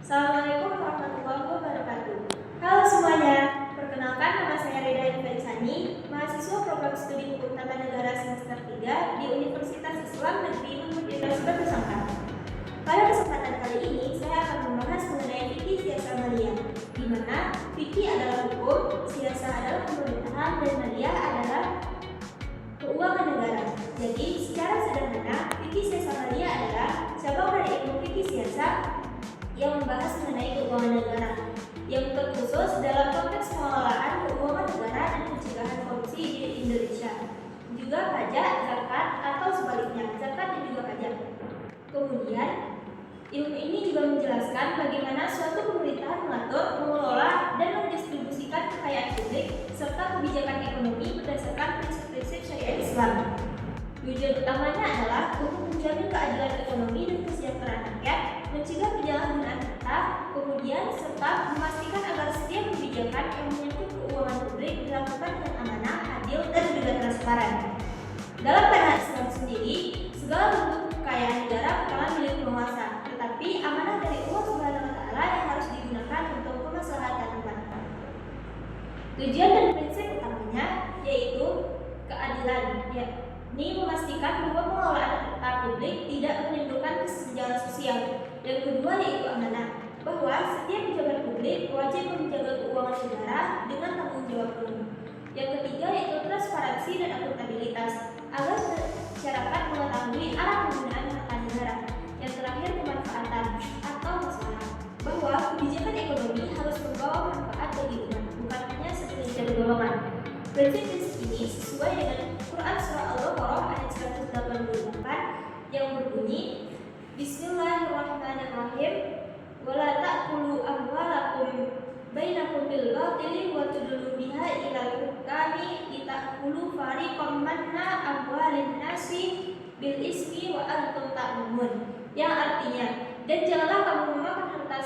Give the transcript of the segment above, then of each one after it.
Assalamualaikum warahmatullahi wabarakatuh. Halo semuanya, perkenalkan nama saya Reda Infaisani, mahasiswa program studi hukum tata negara semester 3 di Universitas Islam Negeri Muhammad Yunus Batu Sangkar. Pada kesempatan kali ini, saya akan membahas mengenai fikih siasa maliyah, di mana fikih adalah hukum, siasa adalah pemerintahan, dan maliyah adalah keuangan negara. Jadi, secara sederhana, fikih siasa maliyah adalah cabang dari ilmu fikih siasa yang membahas mengenai keuangan negara, yang terkhusus dalam konteks pengelolaan keuangan negara dan pencegahan korupsi di Indonesia, juga pajak, zakat, atau sebaliknya, zakat dan juga pajak. Kemudian, ilmu ini juga menjelaskan bagaimana suatu pemerintahan mengatur, mengelola, dan mendistribusikan kekayaan publik serta kebijakan ekonomi berdasarkan prinsip-prinsip syariat Islam. Tujuan utamanya adalah untuk menjamin keadilan ekonomi dan kesejahteraan rakyat, mencegah penyalahgunaan harta, kemudian serta memastikan agar setiap kebijakan yang menyangkut keuangan publik dilakukan dengan amanah, adil, dan juga transparan. Dalam pandangan Islam sendiri, segala bentuk kekayaan negara bukanlah milik penguasa, tetapi amanah dari Allah Subhanahu wa Ta'ala yang harus digunakan untuk kemaslahatan umat. Tujuan dan prinsip utamanya yaitu keadilan, ini memastikan bahwa pengelolaan harta publik tidak menimbulkan kesenjangan sosial. Yang kedua yaitu amanah, bahwa setiap pejabat publik wajib menjaga keuangan negara dengan tanggung jawab penuh. Yang ketiga yaitu transparansi dan akuntabilitas, agar masyarakat mengetahui arah penggunaan harta negara. Yang terakhir kemanfaatan atau masalah, bahwa kebijakan ekonomi harus membawa manfaat bagi umat, bukan hanya sekedar golongan. Prinsip-prinsip ini sesuai dengan Quran Surah Al-Baqarah ayat 188 yang berbunyi, Bismillahirrahmanirrahim, wala ta'kulu amwalakum bainakum bil batili wa tudlu biha ilal hukami litakulu fariqam manna amwalin nasi bil ismi wa antum ta'lamun, yang artinya, dan janganlah kamu memakan harta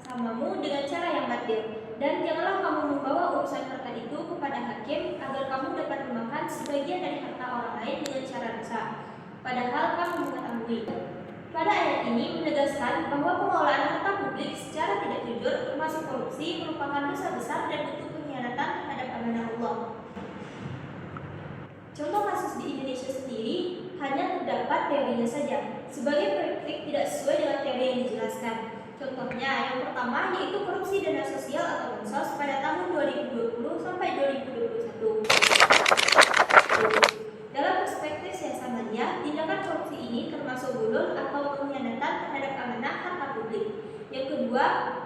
samamu dengan cara yang batil, dan janganlah kamu membawa urusan harta itu kepada hakim agar kamu dapat memakan sebagian dari harta orang lain dengan cara dosa, padahal kamu mengetahui. Pada ayat ini menegaskan bahwa pengelolaan harta publik secara tidak jujur termasuk korupsi merupakan dosa besar dan bentuk pengkhianatan terhadap amanah Allah. Contoh kasus di Indonesia sendiri hanya terdapat teorinya saja, sebagai praktik tidak sesuai dengan teori yang dijelaskan. Contohnya yang pertama yaitu korupsi dana sosial atau bansos pada tahun 2020 sampai 2021. Dalam perspektif siasa maliyah, tindakan korupsi ini termasuk gulul atau pengkhianatan terhadap amanah harta publik. Yang kedua,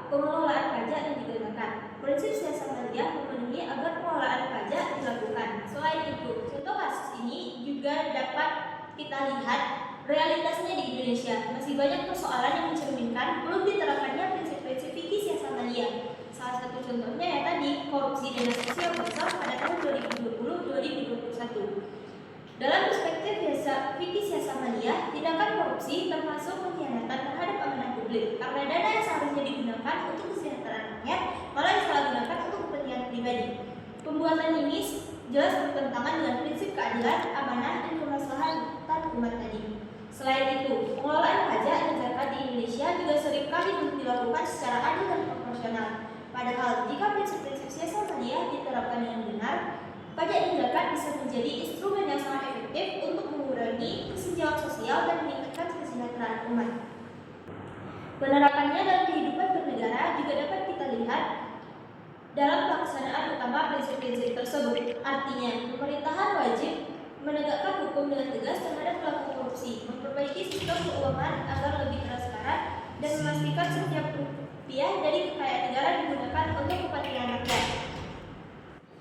pengelolaan pajak dan juga zakat. Prinsip siasa maliyah memenuhi agar pengelolaan pajak dilakukan. Selain itu, contoh kasus ini juga dapat kita lihat realitasnya di Indonesia. Masih banyak persoalan yang mencerminkan belum diterapkannya prinsip-prinsip fikih siasa maliyah. Salah satu contohnya ya tadi, korupsi dana sosial besar pada tahun 2020-2021. Dalam perspektif fikih siasa maliyah, tindakan korupsi termasuk pengkhianatan terhadap amanah publik karena dana yang seharusnya digunakan untuk kesejahteraan rakyat malah disalahgunakan untuk kepentingan pribadi. Pembuatan ini jelas bertentangan dengan prinsip keadilan, amanah, dan kemaslahatan umat tadi. Selain itu, pengelolaan pajak dan zakat di Indonesia juga seringkali belum dilakukan secara adil dan proporsional. Padahal, jika prinsip-prinsip siasa maliyah diterapkan dengan benar, pajak dan zakat bisa menjadi instrumen yang sangat efektif untuk mengurangi kesenjangan sosial dan meningkatkan kesejahteraan umat. Penerapannya dalam kehidupan bernegara juga dapat kita lihat dalam pelaksanaan utama prinsip-prinsip tersebut. Artinya, pemerintahan wajib menegakkan hukum dengan tegas terhadap pelaku korupsi, memperbaiki sistem keuangan agar lebih transparan, dan memastikan setiap rupiah dari kekayaan negara digunakan untuk kepentingan rakyat.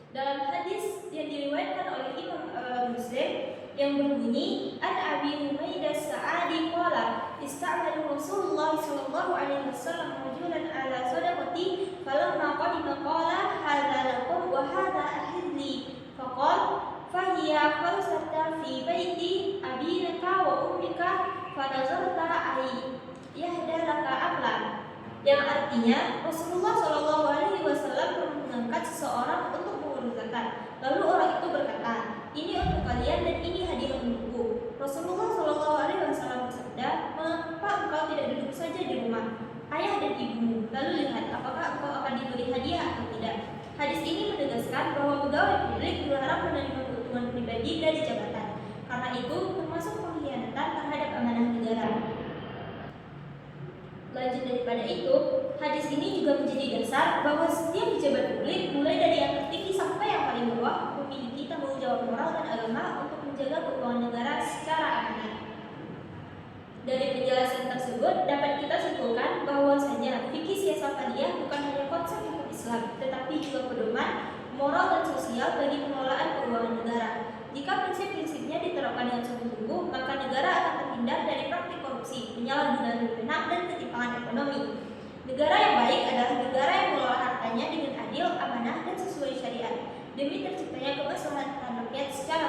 Dalam hadis yang diriwayatkan oleh Imam Muslim yang berbunyi, An Abi Humaidah Sa'adi qala ista'mala Rasulullah sallallahu alaihi wasallam rajulan ala sadaqati falamma qadima qala hadza lakum wa hadza ahli faqala fahiya khalsata fi baiti abika wa ummika fanazarta ay yahdalaka amlan, yang artinya Rasulullah sallallahu alaihi wasallam mengangkat seseorang untuk zakat. Lalu orang itu berkata, ini untuk kalian dan ini hadiah untukku. Rasulullah Shallallahu Alaihi Wasallam bersabda, mengapa engkau tidak duduk saja di rumah? Ayah dan ibu apakah engkau akan diberi hadiah atau tidak. Hadis ini menegaskan bahwa pegawai publik dilarang menerima keuntungan pribadi dari jabatan. Karena itu termasuk pengkhianatan terhadap amanah negara. Lanjut daripada itu, hadis ini juga menjadi dasar bahwa setiap pejabat publik, mulai dari yang tertinggi sampai yang paling bawah, memiliki tanggung jawab moral dan agama untuk menjaga keuangan negara secara amanah. Dari penjelasan tersebut dapat kita simpulkan bahwasanya fikih siyasah maliyah bukan hanya konsep hukum Islam, tetapi juga pedoman moral dan sosial bagi pengelolaan keuangan negara. Jika prinsip-prinsipnya diterapkan dengan sungguh-sungguh, maka negara akan terhindar dari praktik korupsi, penyalahgunaan wewenang, dan ketimpangan ekonomi. Negara yang baik adalah negara yang mengelola hartanya dengan adil, amanah, dan sesuai syariat, demi terciptanya kemaslahatan rakyat secara